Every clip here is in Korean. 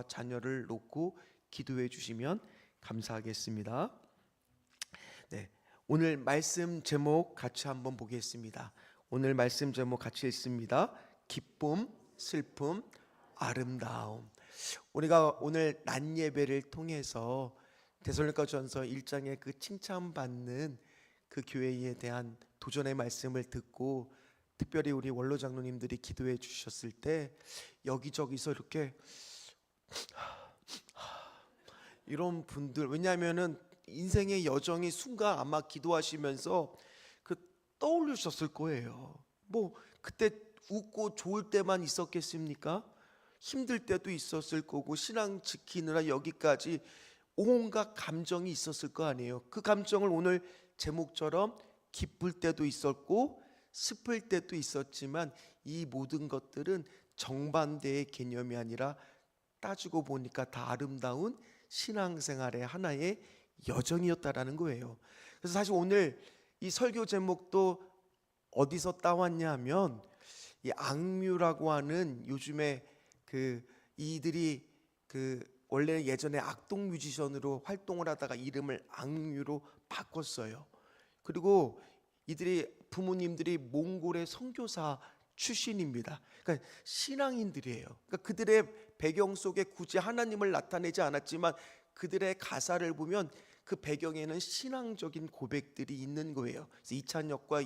자녀를 놓고 기도해 주시면 감사하겠습니다. 네, 오늘 말씀 제목 같이 한번 보겠습니다. 오늘 말씀 제목 같이 읽습니다. 기쁨, 슬픔, 아름다움. 우리가 오늘 낮 예배를 통해서 데살로니가전서 1장의 그 칭찬받는 그 교회에 대한 도전의 말씀을 듣고, 특별히 우리 원로 장로님들이 기도해 주셨을 때 여기저기서 이렇게 이런 분들, 왜냐하면은 인생의 여정이 순간 아마 기도하시면서 그 떠올리셨을 거예요. 뭐 그때 웃고 좋을 때만 있었겠습니까? 힘들 때도 있었을 거고, 신앙 지키느라 여기까지 온갖 감정이 있었을 거 아니에요. 그 감정을 오늘 제목처럼 기쁠 때도 있었고 슬플 때도 있었지만, 이 모든 것들은 정반대의 개념이 아니라 따지고 보니까 다 아름다운 신앙생활의 하나의 여정이었다라는 거예요. 그래서 사실 오늘 이 설교 제목도 어디서 따왔냐 하면, 이 악뮤라고 하는, 요즘에 이들이 원래 예전에 악동 뮤지션으로 활동을 하다가 이름을 악뮤로 바꿨어요. 그리고 이들이 부모님들이 몽골의 선교사 출신입니다. 그러니까 신앙인들이에요. 그러니까 그들의 배경 속에 굳이 하나님을 나타내지 않았지만 그들의 가사를 보면 그 배경에는 신앙적인 고백들이 있는 거예요. 그래서 이찬혁과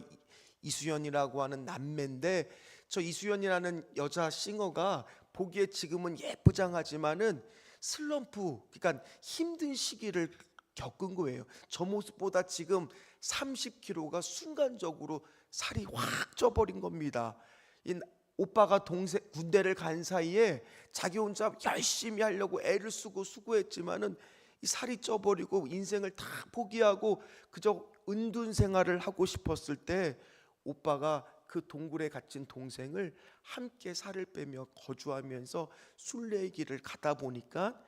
이수연이라고 하는 남매인데, 저 이수연이라는 여자 싱어가 보기에 지금은 예쁘장하지만은 슬럼프, 그러니까 힘든 시기를 겪은 거예요. 저 모습보다 지금 30kg가 순간적으로 살이 확 쪄버린 겁니다. 이 오빠가 동생 군대를 간 사이에 자기 혼자 열심히 하려고 애를 쓰고 수고했지만은 이 살이 쪄버리고 인생을 다 포기하고 그저 은둔 생활을 하고 싶었을 때, 오빠가 그 동굴에 갇힌 동생을 함께 살을 빼며 거주하면서 순례의 길을 가다 보니까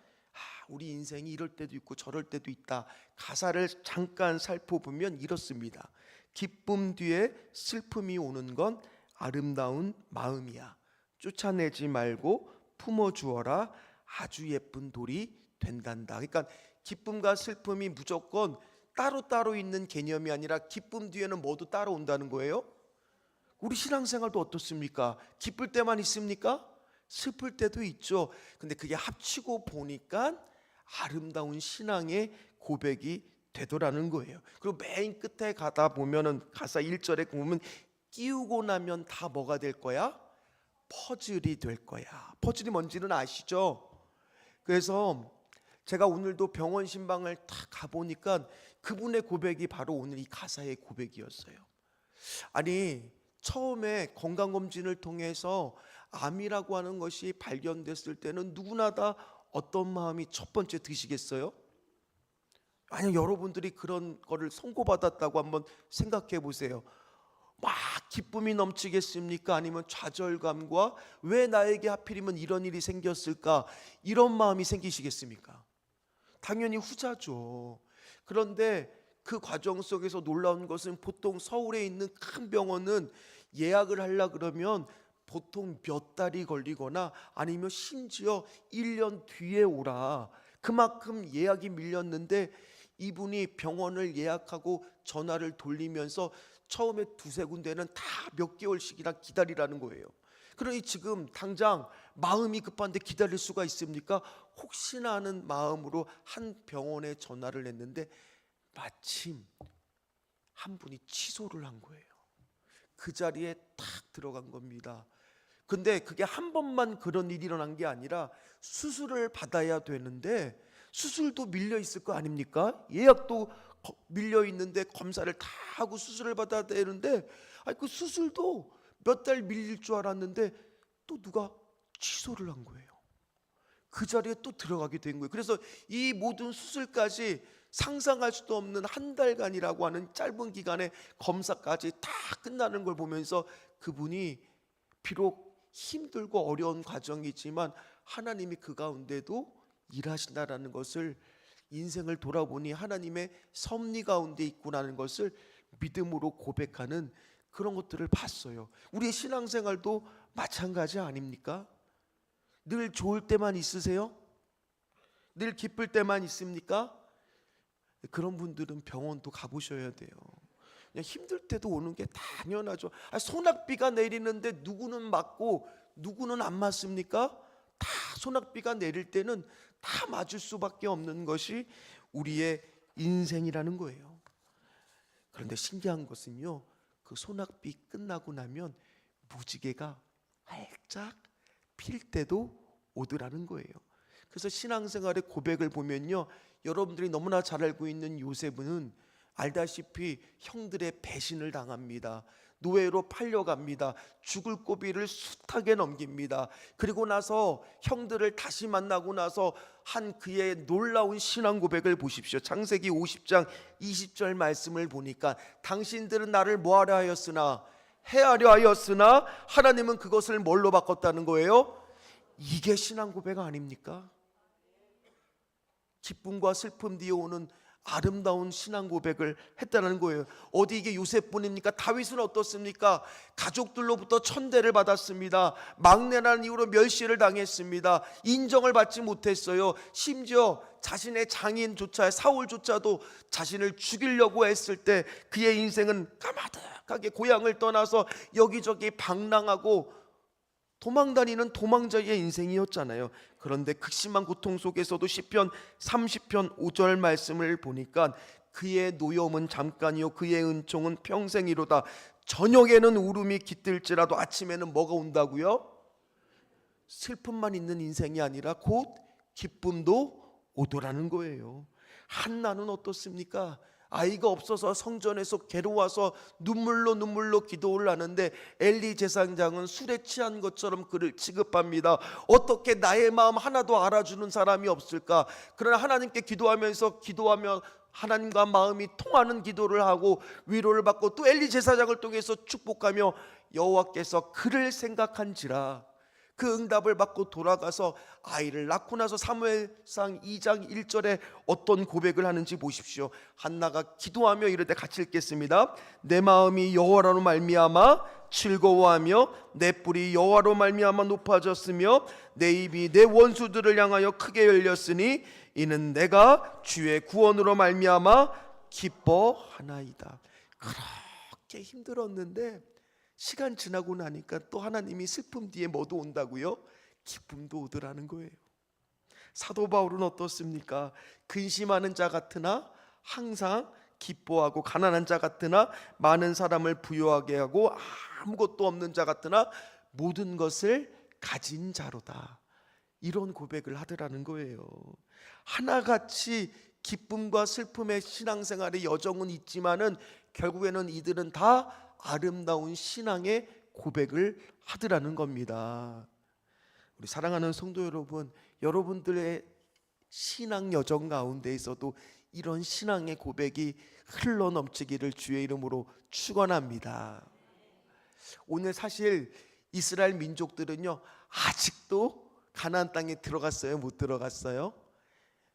우리 인생이 이럴 때도 있고 저럴 때도 있다. 가사를 잠깐 살펴보면 이렇습니다. 기쁨 뒤에 슬픔이 오는 건 아름다운 마음이야. 쫓아내지 말고 품어주어라. 아주 예쁜 돌이 된단다. 그러니까 기쁨과 슬픔이 무조건 따로따로 있는 개념이 아니라 기쁨 뒤에는 뭐도 따라온다는 거예요. 우리 신앙생활도 어떻습니까? 기쁠 때만 있습니까? 슬플 때도 있죠. 근데 그게 합치고 보니까 아름다운 신앙의 고백이 되더라는 거예요. 그리고 맨 끝에 가다 보면은 가사 1절에 보면 끼우고 나면 다 뭐가 될 거야? 퍼즐이 될 거야. 퍼즐이 뭔지는 아시죠? 그래서 제가 오늘도 병원 신방을 다 가보니까 그분의 고백이 바로 오늘 이 가사의 고백이었어요. 아니, 처음에 건강검진을 통해서 암이라고 하는 것이 발견됐을 때는 누구나 다 어떤 마음이 첫 번째 드시겠어요? 만약 여러분들이 그런 거를 선고받았다고 한번 생각해 보세요. 막 기쁨이 넘치겠습니까? 아니면 좌절감과 왜 나에게 하필이면 이런 일이 생겼을까, 이런 마음이 생기시겠습니까? 당연히 후자죠. 그런데 그 과정 속에서 놀라운 것은, 보통 서울에 있는 큰 병원은 예약을 하려 그러면 보통 몇 달이 걸리거나 아니면 심지어 1년 뒤에 오라. 그만큼 예약이 밀렸는데 이분이 병원을 예약하고 전화를 돌리면서 처음에 두세 군데는 다 몇 개월씩이나 기다리라는 거예요. 그러니 지금 당장 마음이 급한데 기다릴 수가 있습니까? 혹시나 하는 마음으로 한 병원에 전화를 했는데 마침 한 분이 취소를 한 거예요. 그 자리에 탁 들어간 겁니다. 근데 그게 한 번만 그런 일이 일어난 게 아니라 수술을 받아야 되는데 수술도 밀려 있을 거 아닙니까? 예약도 밀려 있는데 검사를 다 하고 수술을 받아야 되는데, 그 수술도 몇 달 밀릴 줄 알았는데 또 누가 취소를 한 거예요. 그 자리에 또 들어가게 된 거예요. 그래서 이 모든 수술까지 상상할 수도 없는 한 달간이라고 하는 짧은 기간에 검사까지 다 끝나는 걸 보면서 그분이 비록 힘들고 어려운 과정이지만 하나님이 그 가운데도 일하신다라는 것을, 인생을 돌아보니 하나님의 섭리 가운데 있구나는 것을 믿음으로 고백하는 그런 것들을 봤어요. 우리의 신앙생활도 마찬가지 아닙니까? 늘 좋을 때만 있으세요? 늘 기쁠 때만 있습니까? 그런 분들은 병원도 가보셔야 돼요. 그냥 힘들 때도 오는 게 당연하죠. 소낙비가 내리는데 누구는 맞고 누구는 안 맞습니까? 다 소낙비가 내릴 때는 다 맞을 수밖에 없는 것이 우리의 인생이라는 거예요. 그런데 신기한 것은요, 그 소낙비 끝나고 나면 무지개가 활짝 필 때도 오더라는 거예요. 그래서 신앙생활의 고백을 보면요, 여러분들이 너무나 잘 알고 있는 요셉은 알다시피 형들의 배신을 당합니다. 노예로 팔려갑니다. 죽을 고비를 숱하게 넘깁니다. 그리고 나서 형들을 다시 만나고 나서 한 그의 놀라운 신앙 고백을 보십시오. 창세기 50장 20절 말씀을 보니까 당신들은 나를 뭐하려 하였으나 해하려 하였으나 하나님은 그것을 뭘로 바꿨다는 거예요? 이게 신앙 고백 아닙니까? 기쁨과 슬픔 뒤에 오는 아름다운 신앙 고백을 했다는 거예요. 어디 이게 요셉뿐입니까? 다윗은 어떻습니까? 가족들로부터 천대를 받았습니다. 막내라는 이유로 멸시를 당했습니다. 인정을 받지 못했어요. 심지어 자신의 장인조차 사울조차도 자신을 죽이려고 했을 때 그의 인생은 까마득하게 고향을 떠나서 여기저기 방랑하고 도망다니는 도망자의 인생이었잖아요. 그런데 극심한 고통 속에서도 시편 30편 5절 말씀을 보니까 그의 노여움은 잠깐이요 그의 은총은 평생이로다. 저녁에는 울음이 깃들지라도 아침에는 뭐가 온다고요? 슬픔만 있는 인생이 아니라 곧 기쁨도 오더라는 거예요. 한나는 어떻습니까? 아이가 없어서 성전에서 괴로워서 눈물로 기도를 하는데 엘리 제사장은 술에 취한 것처럼 그를 취급합니다. 어떻게 나의 마음 하나도 알아주는 사람이 없을까? 그러나 하나님께 기도하며 하나님과 마음이 통하는 기도를 하고 위로를 받고 또 엘리 제사장을 통해서 축복하며 여호와께서 그를 생각한지라 그 응답을 받고 돌아가서 아이를 낳고 나서 사무엘상 2장 1절에 어떤 고백을 하는지 보십시오. 한나가 기도하며 이르되 같이 읽겠습니다. 내 마음이 여호와로 말미암아 즐거워하며 내 뿔이 여호와로 말미암아 높아졌으며 내 입이 내 원수들을 향하여 크게 열렸으니 이는 내가 주의 구원으로 말미암아 기뻐하나이다. 그렇게 힘들었는데 시간 지나고 나니까 또 하나님이 슬픔 뒤에 뭐도 온다고요? 기쁨도 오더라는 거예요. 사도 바울은 어떻습니까? 근심하는 자 같으나 항상 기뻐하고 가난한 자 같으나 많은 사람을 부유하게 하고 아무것도 없는 자 같으나 모든 것을 가진 자로다. 이런 고백을 하더라는 거예요. 하나같이 기쁨과 슬픔의 신앙생활의 여정은 있지만은 결국에는 이들은 다 아름다운 신앙의 고백을 하더라는 겁니다. 우리 사랑하는 성도 여러분, 여러분들의 신앙 여정 가운데에서도 이런 신앙의 고백이 흘러 넘치기를 주의 이름으로 축원합니다. 오늘 사실 이스라엘 민족들은요 아직도 가나안 땅에 들어갔어요? 못 들어갔어요?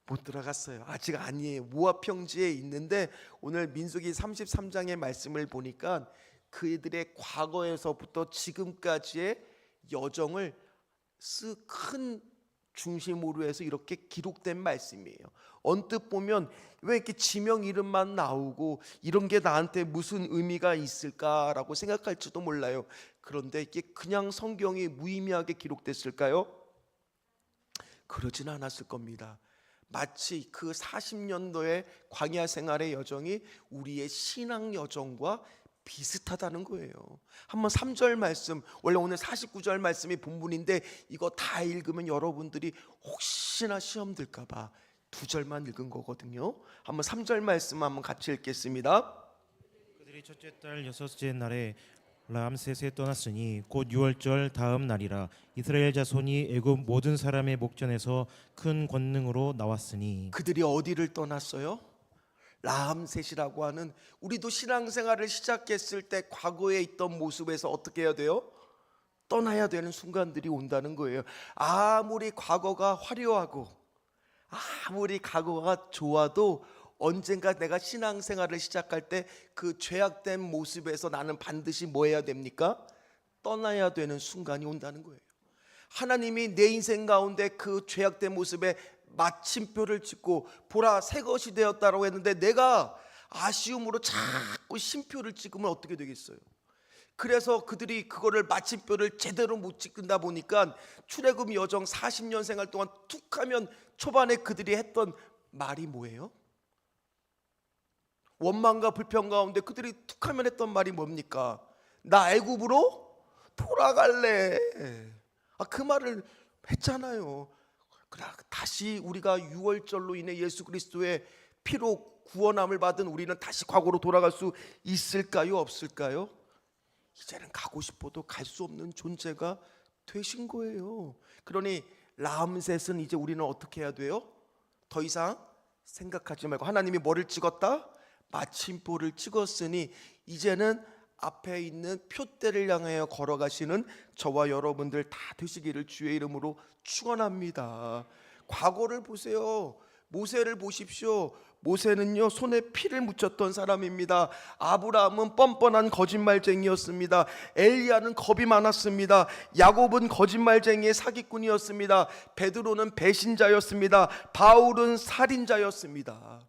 못 들어갔어요. 아직 아니에요. 모압 평지에 있는데 오늘 민수기 33장의 말씀을 보니까 그들의 과거에서부터 지금까지의 여정을 큰 중심으로 해서 이렇게 기록된 말씀이에요. 언뜻 보면 왜 이렇게 지명 이름만 나오고 이런 게 나한테 무슨 의미가 있을까라고 생각할지도 몰라요. 그런데 이게 그냥 성경이 무의미하게 기록됐을까요? 그러진 않았을 겁니다. 마치 그 40년도의 광야 생활의 여정이 우리의 신앙 여정과 비슷하다는 거예요. 한번 3절 말씀, 원래 오늘 49절 말씀이 본문인데 이거 다 읽으면 여러분들이 혹시나 시험 들까 봐 2절만 읽은 거거든요. 한번 3절 말씀 한번 같이 읽겠습니다. 그들이 첫째 달 여섯째 날에 람셋에 떠났으니 곧 6월절 다음 날이라. 이스라엘 자손이 애굽 모든 사람의 목전에서 큰 권능으로 나왔으니. 그들이 어디를 떠났어요? 라암셋이라고 하는, 우리도 신앙생활을 시작했을 때 과거에 있던 모습에서 어떻게 해야 돼요? 떠나야 되는 순간들이 온다는 거예요. 아무리 과거가 화려하고 아무리 과거가 좋아도 언젠가 내가 신앙생활을 시작할 때 그 죄악된 모습에서 나는 반드시 뭐 해야 됩니까? 떠나야 되는 순간이 온다는 거예요. 하나님이 내 인생 가운데 그 죄악된 모습에 마침표를 찍고 보라 새 것이 되었다라고 했는데 내가 아쉬움으로 자꾸 쉼표를 찍으면 어떻게 되겠어요? 그래서 그들이 그거를 마침표를 제대로 못 찍는다 보니까 출애굽 여정 40년 생활 동안 툭하면 초반에 그들이 했던 말이 뭐예요? 원망과 불평 가운데 그들이 툭하면 했던 말이 뭡니까? 나 애굽으로 돌아갈래. 그 말을 했잖아요. 그러나 다시 우리가 유월절로 인해 예수 그리스도의 피로 구원함을 받은 우리는 다시 과거로 돌아갈 수 있을까요? 없을까요? 이제는 가고 싶어도 갈 수 없는 존재가 되신 거예요. 그러니 라암셋은 이제 우리는 어떻게 해야 돼요? 더 이상 생각하지 말고 하나님이 뭐를 찍었다? 마침표를 찍었으니 이제는 앞에 있는 표대를 향하여 걸어가시는 저와 여러분들 다 되시기를 주의 이름으로 축원합니다. 과거를 보세요. 모세를 보십시오. 모세는요 손에 피를 묻혔던 사람입니다. 아브라함은 뻔뻔한 거짓말쟁이였습니다. 엘리야는 겁이 많았습니다. 야곱은 거짓말쟁이의 사기꾼이었습니다. 베드로는 배신자였습니다. 바울은 살인자였습니다.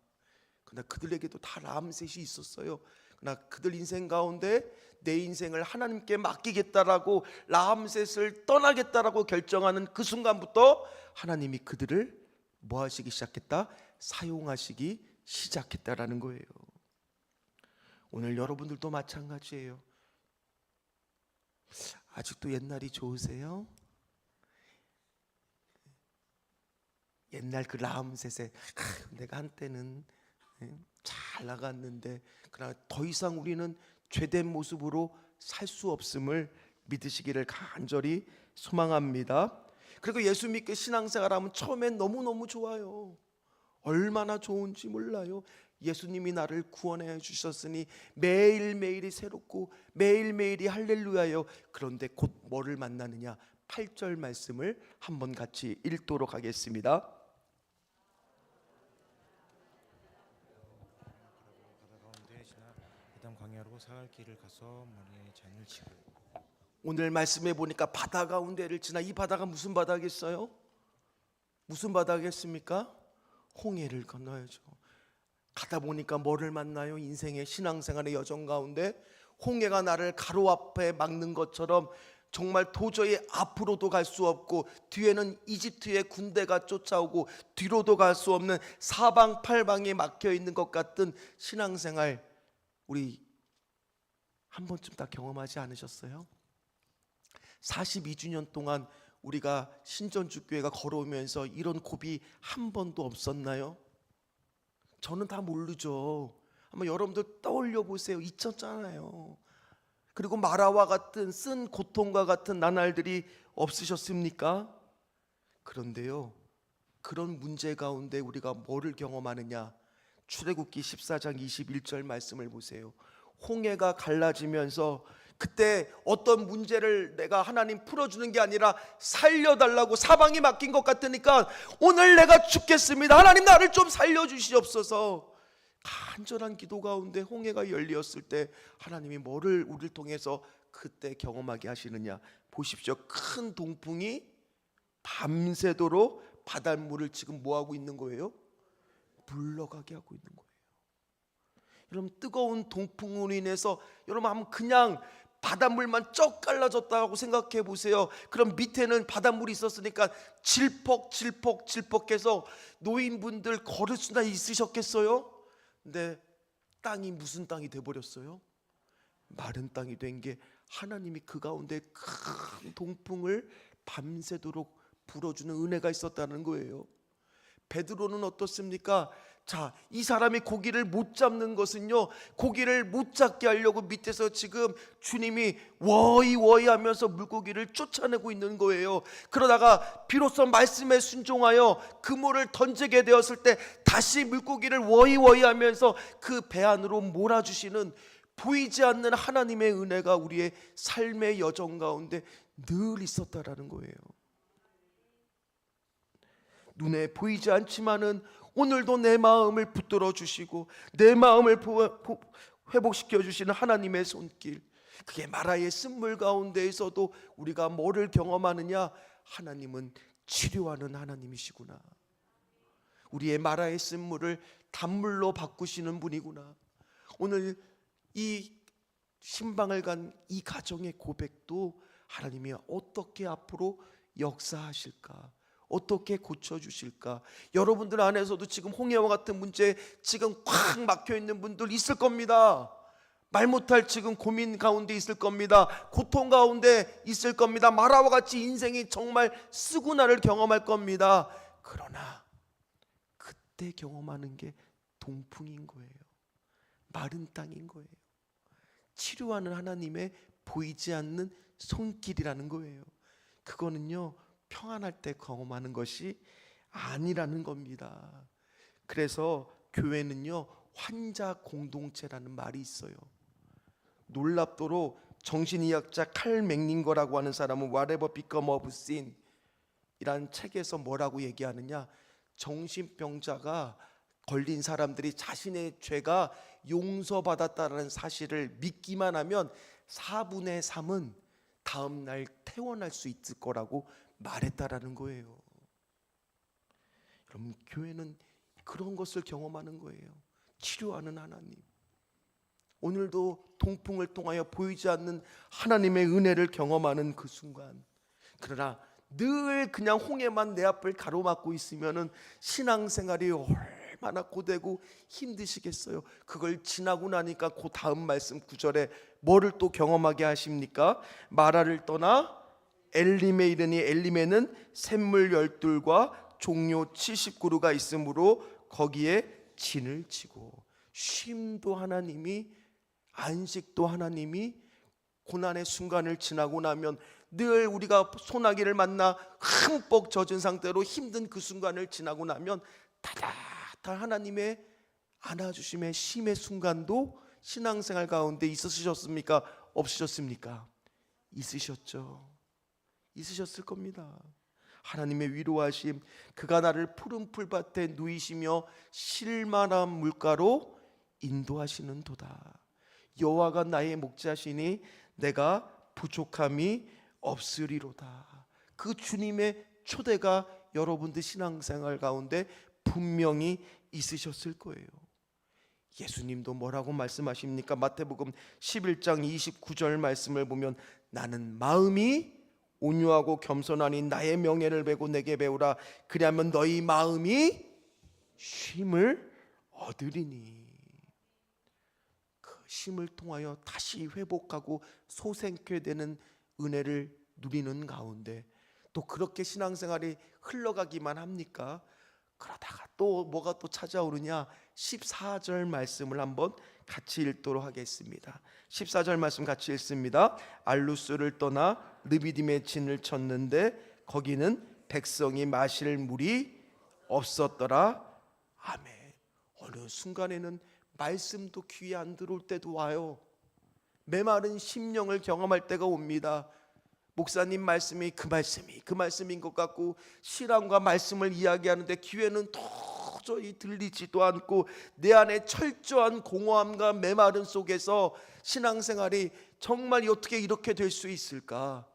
그러나 그들에게도 다 라암셋이 있었어요. 그러나 그들 인생 가운데 내 인생을 하나님께 맡기겠다라고 라암셋을 떠나겠다라고 결정하는 그 순간부터 하나님이 그들을 뭐 하시기 시작했다? 사용하시기 시작했다라는 거예요. 오늘 여러분들도 마찬가지예요. 아직도 옛날이 좋으세요? 옛날 그 라암셋에 내가 한때는 잘 나갔는데 그러나 더 이상 우리는 죄된 모습으로 살 수 없음을 믿으시기를 간절히 소망합니다. 그리고 예수 믿고 신앙생활하면 처음엔 너무너무 좋아요. 얼마나 좋은지 몰라요. 예수님이 나를 구원해 주셨으니 매일매일이 새롭고 매일매일이 할렐루야예요. 그런데 곧 뭐를 만나느냐? 8절 말씀을 한번 같이 읽도록 하겠습니다. 광야로 사흘 길을 가서 머리에 잔을 치고. 오늘 말씀해 보니까 바다 가운데를 지나 이 바다가 무슨 바다겠어요? 무슨 바다겠습니까? 홍해를 건너야죠. 가다 보니까 뭐를 만나요? 인생의 신앙생활의 여정 가운데 홍해가 나를 가로앞에 막는 것처럼 정말 도저히 앞으로도 갈 수 없고 뒤에는 이집트의 군대가 쫓아오고 뒤로도 갈 수 없는 사방팔방에 막혀 있는 것 같은 신앙생활 우리 한 번쯤 다 경험하지 않으셨어요? 42주년 동안 우리가 신전주교회가 걸어오면서 이런 고비 한 번도 없었나요? 저는 다 모르죠. 한번 여러분들 떠올려 보세요. 있었잖아요. 그리고 마라와 같은 쓴 고통과 같은 나날들이 없으셨습니까? 그런데요, 그런 문제 가운데 우리가 뭐를 경험하느냐? 출애굽기 14장 21절 말씀을 보세요. 홍해가 갈라지면서 그때 어떤 문제를 내가 하나님 풀어주는 게 아니라 살려달라고 사방이 막힌 것 같으니까 오늘 내가 죽겠습니다. 하나님 나를 좀 살려주시옵소서. 간절한 기도 가운데 홍해가 열렸을 때 하나님이 뭐를 우리를 통해서 그때 경험하게 하시느냐? 보십시오. 큰 동풍이 밤새도록 바닷물을 지금 뭐하고 있는 거예요? 물러가게 하고 있는 거예요. 여러분 뜨거운 동풍으로 인해서 여러분 한번 그냥 바닷물만 쩍 갈라졌다고 생각해 보세요. 그럼 밑에는 바닷물이 있었으니까 질퍽질퍽질퍽해서 노인분들 걸을 수나 있으셨겠어요? 근데 땅이 무슨 땅이 돼버렸어요? 마른 땅이 된 게 하나님이 그 가운데 큰 동풍을 밤새도록 불어주는 은혜가 있었다는 거예요. 베드로는 어떻습니까? 자, 이 사람이 고기를 못 잡는 것은요, 고기를 못 잡게 하려고 밑에서 지금 주님이 워이 하면서 물고기를 쫓아내고 있는 거예요. 그러다가 비로소 말씀에 순종하여 그물을 던지게 되었을 때 다시 물고기를 워이 하면서 그 배 안으로 몰아주시는 보이지 않는 하나님의 은혜가 우리의 삶의 여정 가운데 늘 있었다라는 거예요. 눈에 보이지 않지만은 오늘도 내 마음을 붙들어 주시고 내 마음을 회복시켜 주시는 하나님의 손길, 그게 마라의 쓴물 가운데에서도 우리가 뭐를 경험하느냐? 하나님은 치료하는 하나님이시구나. 우리의 마라의 쓴물을 단물로 바꾸시는 분이구나. 오늘 이 신방을 간 이 가정의 고백도 하나님이 어떻게 앞으로 역사하실까, 어떻게 고쳐주실까. 여러분들 안에서도 지금 홍해와 같은 문제 지금 꽉 막혀있는 분들 있을 겁니다. 말 못할 지금 고민 가운데 있을 겁니다. 고통 가운데 있을 겁니다. 마라와 같이 인생이 정말 쓰구나를 경험할 겁니다. 그러나 그때 경험하는 게 동풍인 거예요. 마른 땅인 거예요. 치료하는 하나님의 보이지 않는 손길이라는 거예요. 그거는요, 평안할 때 경험하는 것이 아니라는 겁니다. 그래서 교회는요, 환자 공동체라는 말이 있어요. 놀랍도록 정신의학자 칼 맥닝거라고 하는 사람은 Whatever Become of Sin 이란 책에서 뭐라고 얘기하느냐, 정신병자가 걸린 사람들이 자신의 죄가 용서받았다는 사실을 믿기만 하면 4분의 3은 다음 날 퇴원할 수 있을 거라고 말했다라는 거예요. 여러분, 교회는 그런 것을 경험하는 거예요. 치료하는 하나님. 오늘도 동풍을 통하여 보이지 않는 하나님의 은혜를 경험하는 그 순간, 그러나 늘 그냥 홍해만 내 앞을 가로막고 있으면은 신앙생활이 얼마나 고되고 힘드시겠어요. 그걸 지나고 나니까 그 다음 말씀 9절에 뭐를 또 경험하게 하십니까? 마라를 떠나 엘림에 이르니 엘림에는 샘물 12과 종료 70그루가 있으므로 거기에 진을 치고. 쉼도 하나님이, 안식도 하나님이, 고난의 순간을 지나고 나면 늘 우리가 소나기를 만나 흠뻑 젖은 상태로 힘든 그 순간을 지나고 나면 따뜻한 하나님의 안아주심의 쉼의 순간도 신앙생활 가운데 있으셨습니까? 없으셨습니까? 있으셨죠. 있으셨을 겁니다. 하나님의 위로하심, 그가 나를 푸른 풀밭에 누이시며 실만한 물가로 인도하시는 도다. 여호와가 나의 목자시니 내가 부족함이 없으리로다. 그 주님의 초대가 여러분들 신앙생활 가운데 분명히 있으셨을 거예요. 예수님도 뭐라고 말씀하십니까? 마태복음 11장 29절 말씀을 보면 나는 마음이 온유하고 겸손하니 나의 명예를 베고 내게 배우라. 그리하면 너희 마음이 쉼을 얻으리니. 그 쉼을 통하여 다시 회복하고 소생케 되는 은혜를 누리는 가운데 또 그렇게 신앙생활이 흘러가기만 합니까? 그러다가 또 뭐가 또 찾아오느냐? 14절 말씀을 한번 같이 읽도록 하겠습니다. 14절 말씀 같이 읽습니다. 알루스를 떠나 르비딤에 진을 쳤는데 거기는 백성이 마실 물이 없었더라. 아멘. 어느 순간에는 말씀도 귀에 안 들어올 때도 와요. 메마른 심령을 경험할 때가 옵니다. 목사님 말씀이 그 말씀인 것 같고 신앙과 말씀을 이야기하는데 귀에는 도저히 들리지도 않고 내 안에 철저한 공허함과 메마름 속에서 신앙생활이 정말 어떻게 이렇게 될 수 있을까?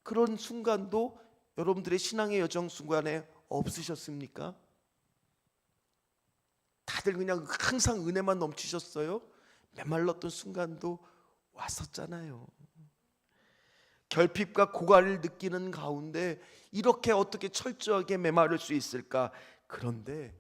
그런 순간도 여러분들의 신앙의 여정 순간에 없으셨습니까? 다들 그냥 항상 은혜만 넘치셨어요? 메말랐던 순간도 왔었잖아요. 결핍과 고갈을 느끼는 가운데 이렇게 어떻게 철저하게 메마를 수 있을까? 그런데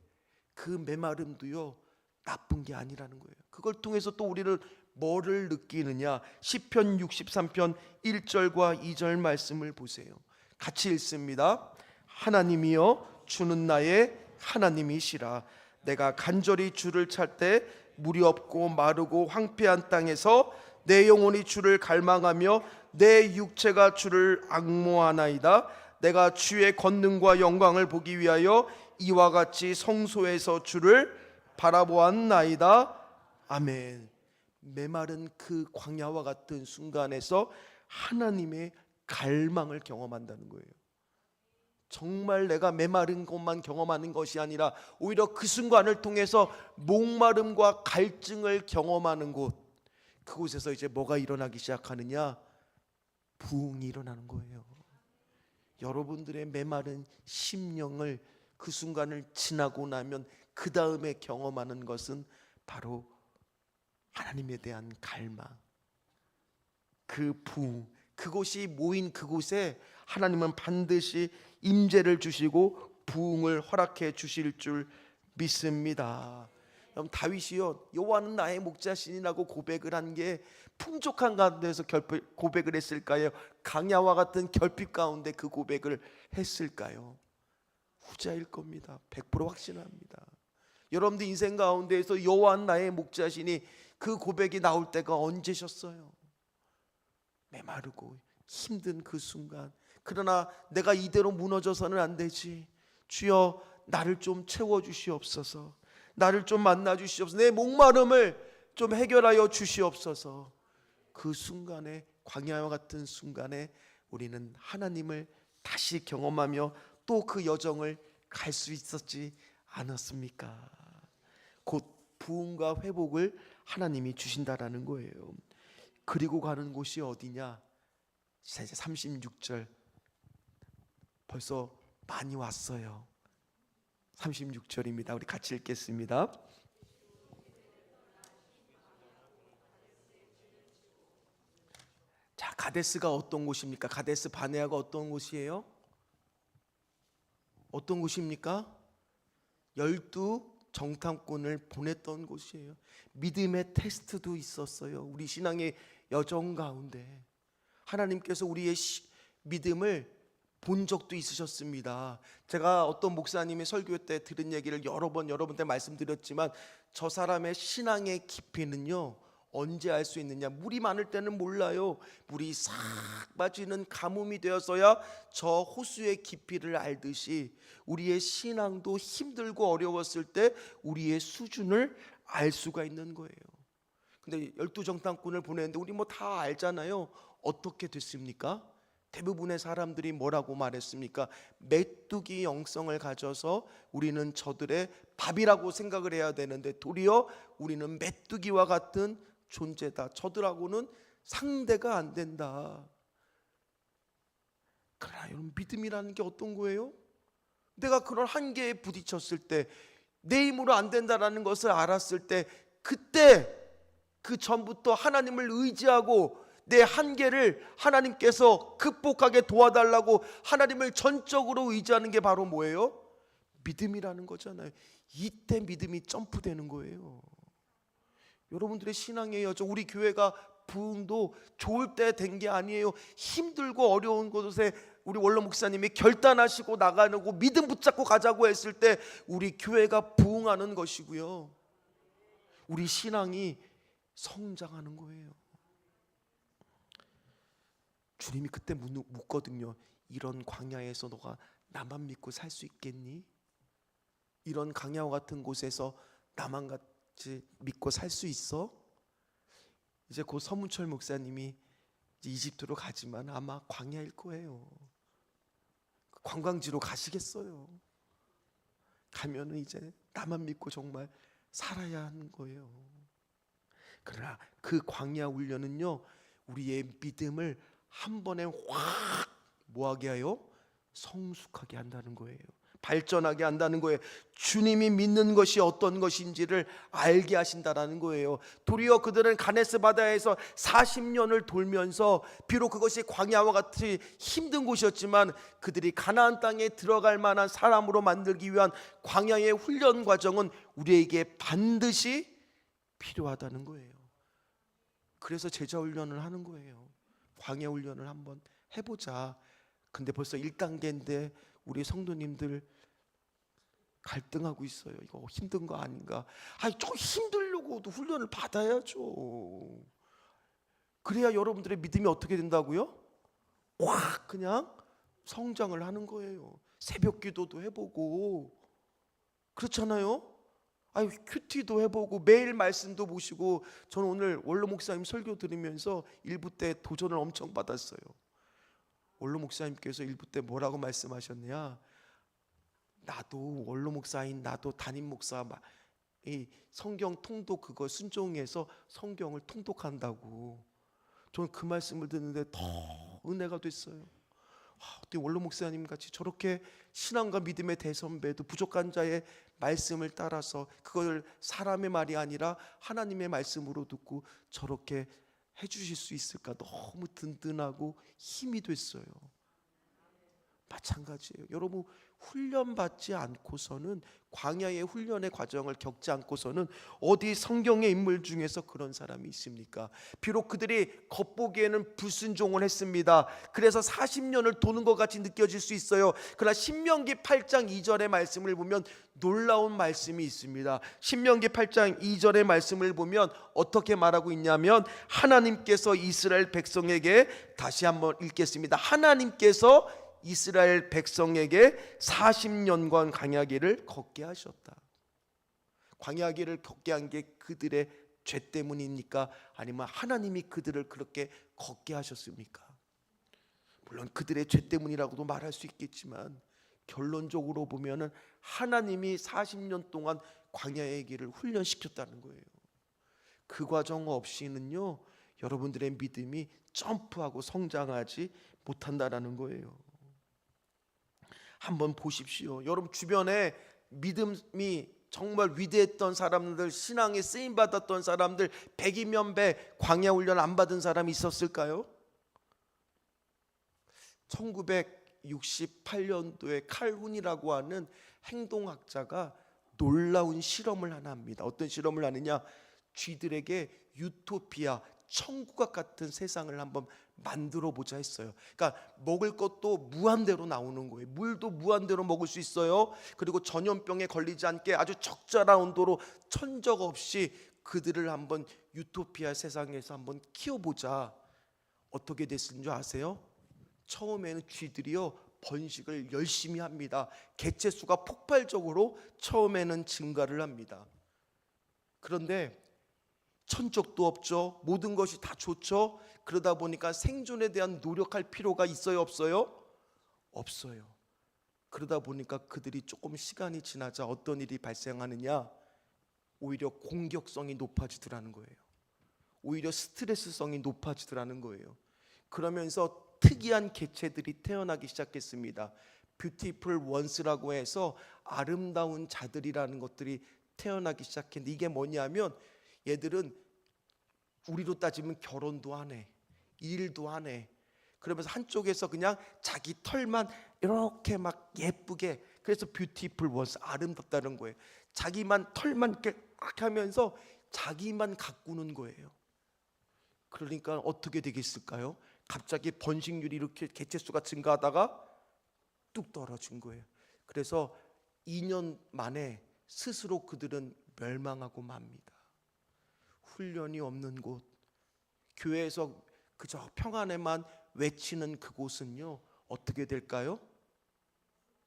그 메마름도요, 나쁜 게 아니라는 거예요. 그걸 통해서 또 우리는 뭐를 느끼느냐? 시편 63편 1절과 2절 말씀을 보세요. 같이 읽습니다. 하나님이여 주는 나의 하나님이시라. 내가 간절히 주를 찾을 때 물이 없고 마르고 황폐한 땅에서 내 영혼이 주를 갈망하며 내 육체가 주를 앙모하나이다. 내가 주의 권능과 영광을 보기 위하여 이와 같이 성소에서 주를 바라보았나이다. 아멘. 메마른 그 광야와 같은 순간에서 하나님의 갈망을 경험한다는 거예요. 정말 내가 메마른 것만 경험하는 것이 아니라 오히려 그 순간을 통해서 목마름과 갈증을 경험하는 곳, 그곳에서 이제 뭐가 일어나기 시작하느냐? 부흥이 일어나는 거예요. 여러분들의 메마른 심령을 그 순간을 지나고 나면 그 다음에 경험하는 것은 바로 하나님에 대한 갈망, 그 부흥, 그곳이 모인 그곳에 하나님은 반드시 임재를 주시고 부흥을 허락해 주실 줄 믿습니다. 그럼 다윗이요, 여호와는 나의 목자신이라고 고백을 한 게 풍족한 가운데서 고백을 했을까요? 강야와 같은 결핍 가운데 그 고백을 했을까요? 후자일 겁니다. 100% 확신합니다. 여러분들 인생 가운데에서 여호와는 나의 목자시니 그 고백이 나올 때가 언제셨어요? 메마르고 힘든 그 순간, 그러나 내가 이대로 무너져서는 안 되지, 주여 나를 좀 채워주시옵소서, 나를 좀 만나주시옵소서, 내 목마름을 좀 해결하여 주시옵소서. 그 순간에, 광야와 같은 순간에 우리는 하나님을 다시 경험하며 또 그 여정을 갈 수 있었지 않았습니까? 곧 부흥과 회복을 하나님이 주신다라는 거예요. 그리고 가는 곳이 어디냐? 이제 36절 벌써 많이 왔어요. 36절입니다. 우리 같이 읽겠습니다. 자, 가데스가 어떤 곳입니까? 가데스 바네아가 어떤 곳이에요? 어떤 곳입니까? 12 정탐꾼을 보냈던 곳이에요. 믿음의 테스트도 있었어요. 우리 신앙의 여정 가운데 하나님께서 우리의 믿음을 본 적도 있으셨습니다. 제가 어떤 목사님의 설교 때 들은 얘기를 여러 번때 말씀드렸지만, 저 사람의 신앙의 깊이는요, 언제 알 수 있느냐? 물이 많을 때는 몰라요. 물이 싹 빠지는 가뭄이 되어서야 저 호수의 깊이를 알듯이 우리의 신앙도 힘들고 어려웠을 때 우리의 수준을 알 수가 있는 거예요. 근데 12 정탐꾼을 보냈는데 우리 뭐 다 알잖아요. 어떻게 됐습니까? 대부분의 사람들이 뭐라고 말했습니까? 메뚜기 영성을 가져서 우리는 저들의 밥이라고 생각을 해야 되는데 도리어 우리는 메뚜기와 같은 존재다, 저들하고는 상대가 안 된다. 그러나 여러분, 믿음이라는 게 어떤 거예요? 내가 그런 한계에 부딪혔을 때, 내 힘으로 안 된다라는 것을 알았을 때, 그때 그 전부터 하나님을 의지하고 내 한계를 하나님께서 극복하게 도와달라고 하나님을 전적으로 의지하는 게 바로 뭐예요? 믿음이라는 거잖아요. 이때 믿음이 점프되는 거예요. 여러분들의 신앙의 여정, 우리 교회가 부흥도 좋을 때 된 게 아니에요. 힘들고 어려운 곳에 우리 원로 목사님이 결단하시고 나가고 믿음 붙잡고 가자고 했을 때 우리 교회가 부흥하는 것이고요, 우리 신앙이 성장하는 거예요. 주님이 그때 묻거든요. 이런 광야에서 너가 나만 믿고 살 수 있겠니? 이런 광야와 같은 곳에서 나만 같이 믿고 살 수 있어? 이제 곧 서문철 목사님이 이제 이집트로 가지만 아마 광야일 거예요. 관광지로 가시겠어요. 가면은 이제 나만 믿고 정말 살아야 하는 거예요. 그러나 그 광야 훈련은요, 우리의 믿음을 한 번에 확 뭐하게 하여? 성숙하게 한다는 거예요. 발전하게 한다는 거예요. 주님이 믿는 것이 어떤 것인지를 알게 하신다라는 거예요. 도리어 그들은 가네스 바다에서 40년을 돌면서 비록 그것이 광야와 같이 힘든 곳이었지만 그들이 가나안 땅에 들어갈 만한 사람으로 만들기 위한 광야의 훈련 과정은 우리에게 반드시 필요하다는 거예요. 그래서 제자 훈련을 하는 거예요. 광야 훈련을 한번 해보자. 근데 벌써 1단계인데 우리 성도님들 갈등하고 있어요. 이거 힘든 거 아닌가? 아니, 좀 힘들려고도 훈련을 받아야죠. 그래야 여러분들의 믿음이 어떻게 된다고요? 확 그냥 성장을 하는 거예요. 새벽 기도도 해보고 그렇잖아요. 아유, 큐티도 해보고 매일 말씀도 보시고. 저는 오늘 원로 목사님 설교 들으면서 일부 때 도전을 엄청 받았어요. 원로 목사님께서 일부 때 뭐라고 말씀하셨냐? 나도 원로 목사인 나도 담임 목사 이 성경 통독 그거 순종해서 성경을 통독한다고. 저는 그 말씀을 듣는데 더 은혜가 됐어요. 어떻게 원로 목사님 같이 저렇게 신앙과 믿음의 대선배도 부족한 자의 말씀을 따라서 그걸 사람의 말이 아니라 하나님의 말씀으로 듣고 저렇게 해주실 수 있을까? 너무 든든하고 힘이 됐어요. 마찬가지예요. 여러분, 훈련받지 않고서는, 광야의 훈련의 과정을 겪지 않고서는 어디 성경의 인물 중에서 그런 사람이 있습니까? 비록 그들이 겉보기에는 불순종을 했습니다. 그래서 40년을 도는 것 같이 느껴질 수 있어요. 그러나 신명기 8장 2절의 말씀을 보면 놀라운 말씀이 있습니다. 신명기 8장 2절의 말씀을 보면 어떻게 말하고 있냐면, 하나님께서 이스라엘 백성에게, 다시 한번 읽겠습니다. 하나님께서 이스라엘 백성에게 40년간 광야길을 걷게 하셨다. 광야길을 걷게 한 게 그들의 죄 때문입니까? 아니면 하나님이 그들을 그렇게 걷게 하셨습니까? 물론 그들의 죄 때문이라고도 말할 수 있겠지만 결론적으로 보면은 하나님이 40년 동안 광야의 길을 훈련시켰다는 거예요. 그 과정 없이는요, 여러분들의 믿음이 점프하고 성장하지 못한다라는 거예요. 한번 보십시오. 여러분 주변에 믿음이 정말 위대했던 사람들, 신앙에 쓰임 받았던 사람들 100이면 100 광야 훈련 안 받은 사람이 있었을까요? 1968년도에 칼훈이라고 하는 행동학자가 놀라운 실험을 하나 합니다. 어떤 실험을 하느냐? 쥐들에게 유토피아, 천국과 같은 세상을 한번 만들어 보자 했어요. 그러니까 먹을 것도 무한대로 나오는 거예요. 물도 무한대로 먹을 수 있어요. 그리고 전염병에 걸리지 않게 아주 적절한 온도로 천적 없이 그들을 한번 유토피아 세상에서 한번 키워보자. 어떻게 됐는 줄 아세요? 처음에는 쥐들이요 번식을 열심히 합니다. 개체수가 폭발적으로 처음에는 증가를 합니다. 그런데 천적도 없죠. 모든 것이 다 좋죠. 그러다 보니까 생존에 대한 노력할 필요가 있어요, 없어요? 없어요. 그러다 보니까 그들이 조금 시간이 지나자 어떤 일이 발생하느냐? 오히려 공격성이 높아지더라는 거예요. 오히려 스트레스성이 높아지더라는 거예요. 그러면서 특이한 개체들이 태어나기 시작했습니다. 뷰티풀 원스라고 해서 아름다운 자들이라는 것들이 태어나기 시작했는데, 이게 뭐냐면 얘들은 우리로 따지면 결혼도 안 해, 일도 안 해. 그러면서 한쪽에서 그냥 자기 털만 이렇게 막 예쁘게, 그래서 뷰티풀 원스, 아름답다는 거예요. 자기만 털만 이렇게 하면서 자기만 가꾸는 거예요. 그러니까 어떻게 되겠을까요? 갑자기 번식률이 이렇게 개체수가 증가하다가 뚝 떨어진 거예요. 그래서 2년 만에 스스로 그들은 멸망하고 맙니다. 훈련이 없는 곳, 교회에서 그저 평안에만 외치는 그곳은요 어떻게 될까요?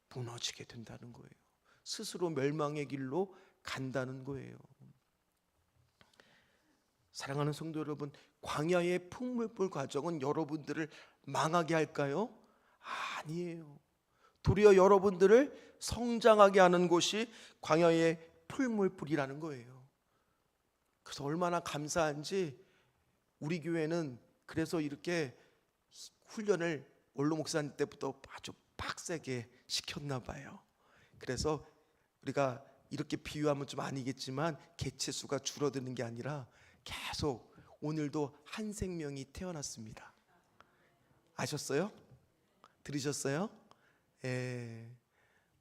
무너지게 된다는 거예요. 스스로 멸망의 길로 간다는 거예요. 사랑하는 성도 여러분, 광야의 풍물불 과정은 여러분들을 망하게 할까요? 아니에요. 도리어 여러분들을 성장하게 하는 곳이 광야의 풀물불이라는 거예요. 그래서 얼마나 감사한지 우리 교회는 그래서 이렇게 훈련을 원로 목사님 때부터 아주 빡세게 시켰나 봐요. 그래서 우리가 이렇게 비유하면 좀 아니겠지만 개체수가 줄어드는 게 아니라 계속, 오늘도 한 생명이 태어났습니다. 아셨어요? 들으셨어요? 예.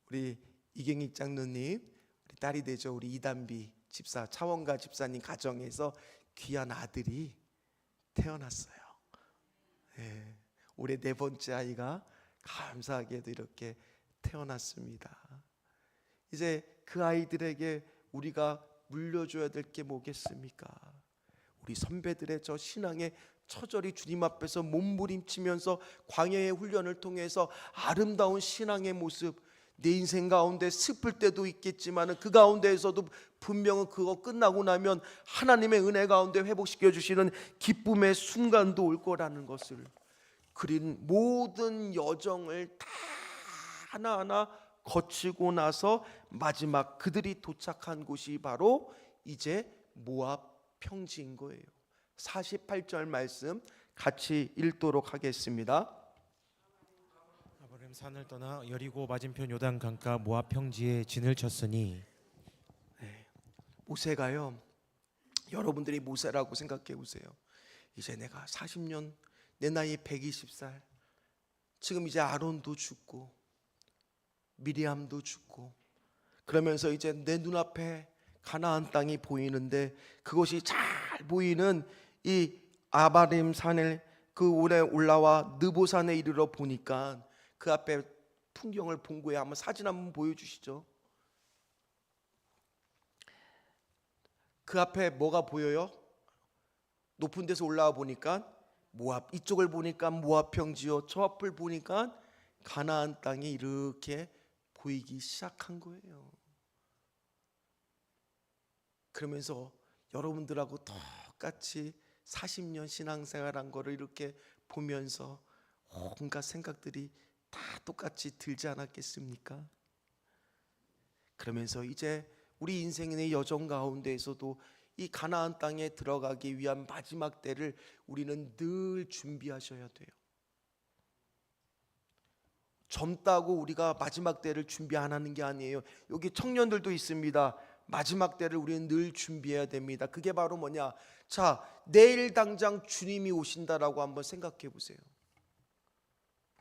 우리 이경익 장로님, 우리 딸이 되죠. 우리 이단비 집사, 차원가 집사님 가정에서 귀한 아들이 태어났어요. 예. 올해 4번째 아이가 감사하게도 이렇게 태어났습니다. 이제 그 아이들에게 우리가 물려줘야 될 게 뭐겠습니까? 우리 선배들의 저 신앙의 처절히 주님 앞에서 몸부림치면서 광야의 훈련을 통해서 아름다운 신앙의 모습, 내 인생 가운데 슬플 때도 있겠지만 그 가운데에서도 분명은 그거 끝나고 나면 하나님의 은혜 가운데 회복시켜 주시는 기쁨의 순간도 올 거라는 것을, 그린 모든 여정을 다 하나하나 거치고 나서 마지막 그들이 도착한 곳이 바로 이제 모압 평지인 거예요. 48절 말씀 같이 읽도록 하겠습니다. 에프라임 산을 떠나 여리고 맞은편 요단 강가 모압 평지에 진을 쳤으니. 모세가요, 여러분들이 모세라고 생각해 보세요. 이제 내가 40년, 내 나이 120살, 지금 이제 아론도 죽고 미리암도 죽고, 그러면서 이제 내 눈앞에 가나안 땅이 보이는데, 그것이 잘 보이는 이 아바림 산을 그 올해 올라와 느보산에 이르러 보니까 그 앞에 풍경을 본 거예요. 한번 사진 한번 보여주시죠. 그 앞에 뭐가 보여요? 높은 데서 올라와 보니까 모압, 이쪽을 보니까 모압 평지요, 저 앞을 보니까 가나안 땅이 이렇게 보이기 시작한 거예요. 그러면서 여러분들하고 똑같이 40년 신앙생활한 거를 이렇게 보면서 온갖 생각들이 다 똑같이 들지 않았겠습니까? 그러면서 이제 우리 인생의 여정 가운데에서도 이 가나안 땅에 들어가기 위한 마지막 때를 우리는 늘 준비하셔야 돼요. 젊다고 우리가 마지막 때를 준비 안 하는 게 아니에요. 여기 청년들도 있습니다. 마지막 때를 우리는 늘 준비해야 됩니다. 그게 바로 뭐냐? 자, 내일 당장 주님이 오신다라고 한번 생각해 보세요.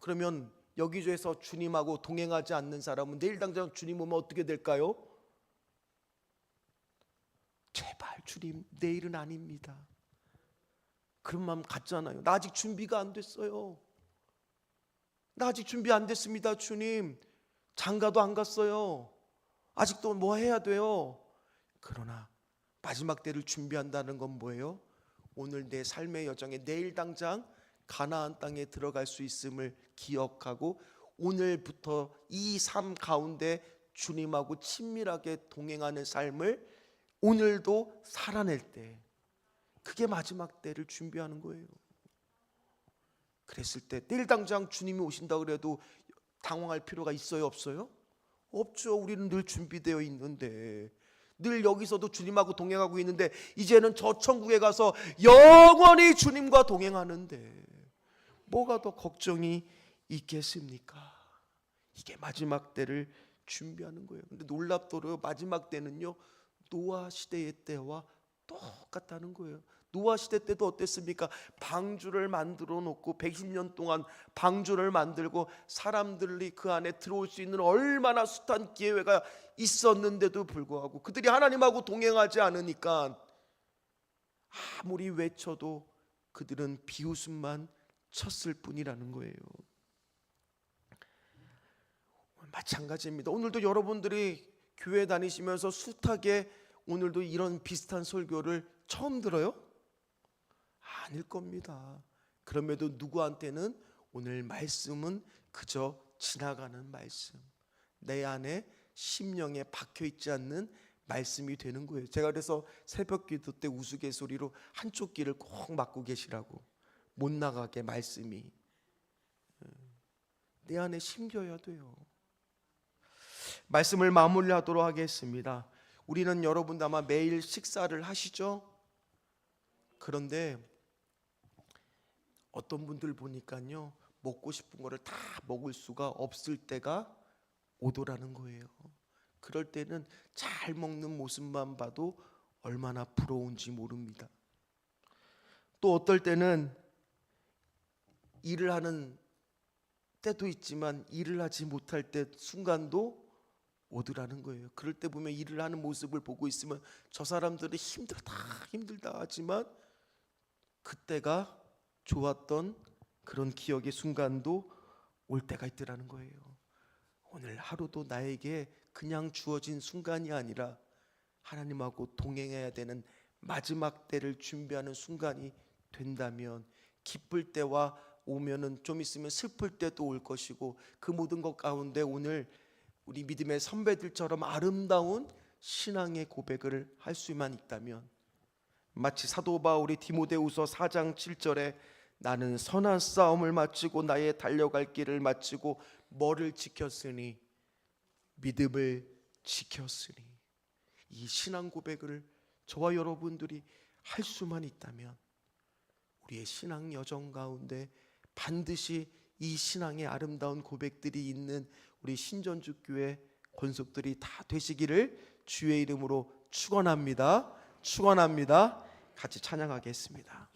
그러면 여기저기서 주님하고 동행하지 않는 사람은 내일 당장 주님 오면 어떻게 될까요? 제발 주님, 내일은 아닙니다. 그런 마음 갖잖아요. 나 아직 준비가 안 됐어요. 나 아직 준비 안 됐습니다. 주님, 장가도 안 갔어요. 아직도 뭐 해야 돼요. 그러나 마지막 때를 준비한다는 건 뭐예요? 오늘 내 삶의 여정에 내일 당장 가나안 땅에 들어갈 수 있음을 기억하고 오늘부터 이 삶 가운데 주님하고 친밀하게 동행하는 삶을 오늘도 살아낼 때, 그게 마지막 때를 준비하는 거예요. 그랬을 때 내일 당장 주님이 오신다 그래도 당황할 필요가 있어요, 없어요? 없죠. 우리는 늘 준비되어 있는데, 늘 여기서도 주님하고 동행하고 있는데, 이제는 저 천국에 가서 영원히 주님과 동행하는데 뭐가 더 걱정이 있겠습니까? 이게 마지막 때를 준비하는 거예요. 근데 놀랍도록 마지막 때는요, 노아 시대의 때와 똑같다는 거예요. 노아 시대 때도 어땠습니까? 방주를 만들어 놓고 110년 동안 방주를 만들고 사람들이 그 안에 들어올 수 있는 얼마나 숱한 기회가 있었는데도 불구하고 그들이 하나님하고 동행하지 않으니까 아무리 외쳐도 그들은 비웃음만 쳤을 뿐이라는 거예요. 마찬가지입니다. 오늘도 여러분들이 교회 다니시면서 숱하게 오늘도 이런 비슷한 설교를 처음 들어요? 아닐 겁니다. 그럼에도 누구한테는 오늘 말씀은 그저 지나가는 말씀, 내 안에 심령에 박혀있지 않는 말씀이 되는 거예요. 제가 그래서 새벽 기도 때 우스갯소리로 한쪽 귀를 꼭 막고 계시라고, 못 나가게 말씀이 내 안에 심겨야 돼요. 말씀을 마무리하도록 하겠습니다. 우리는 여러분도 아마 매일 식사를 하시죠? 그런데 어떤 분들 보니까요, 먹고 싶은 거를 다 먹을 수가 없을 때가 오더라는 거예요. 그럴 때는 잘 먹는 모습만 봐도 얼마나 부러운지 모릅니다. 또 어떨 때는 일을 하는 때도 있지만 일을 하지 못할 때 순간도 오더라는 거예요. 그럴 때 보면 일을 하는 모습을 보고 있으면 저 사람들은 힘들다 하지만 그때가 좋았던 그런 기억의 순간도 올 때가 있더라는 거예요. 오늘 하루도 나에게 그냥 주어진 순간이 아니라 하나님하고 동행해야 되는 마지막 때를 준비하는 순간이 된다면, 기쁠 때와 오면은 좀 있으면 슬플 때도 올 것이고, 그 모든 것 가운데 오늘 우리 믿음의 선배들처럼 아름다운 신앙의 고백을 할 수만 있다면, 마치 사도 바울이 디모데후서 4장 7절에 나는 선한 싸움을 마치고 나의 달려갈 길을 마치고 뭐를 지켰으니 믿음을 지켰으니, 이 신앙 고백을 저와 여러분들이 할 수만 있다면 우리의 신앙 여정 가운데 반드시 이 신앙의 아름다운 고백들이 있는 우리 신전주 교회 권속들이 다 되시기를 주의 이름으로 축원합니다. 축원합니다. 같이 찬양하겠습니다.